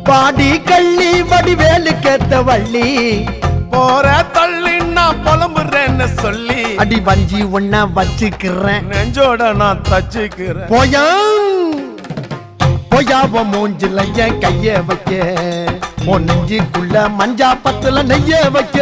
பாடி கள்ளி வடிவேலு கேத்த வள்ளி போற தள்ளி நான் புலம்புறேன்னு சொல்லி அடி வஞ்சி ஒன்ன வச்சுக்கிறேன் நெஞ்சோட நான் தச்சுக்கிறேன் போயா போயாவ மூஞ்சில என் கைய வைக்க உன் நெஞ்சுக்குள்ள மஞ்சா பத்துல நெய்ய வைக்க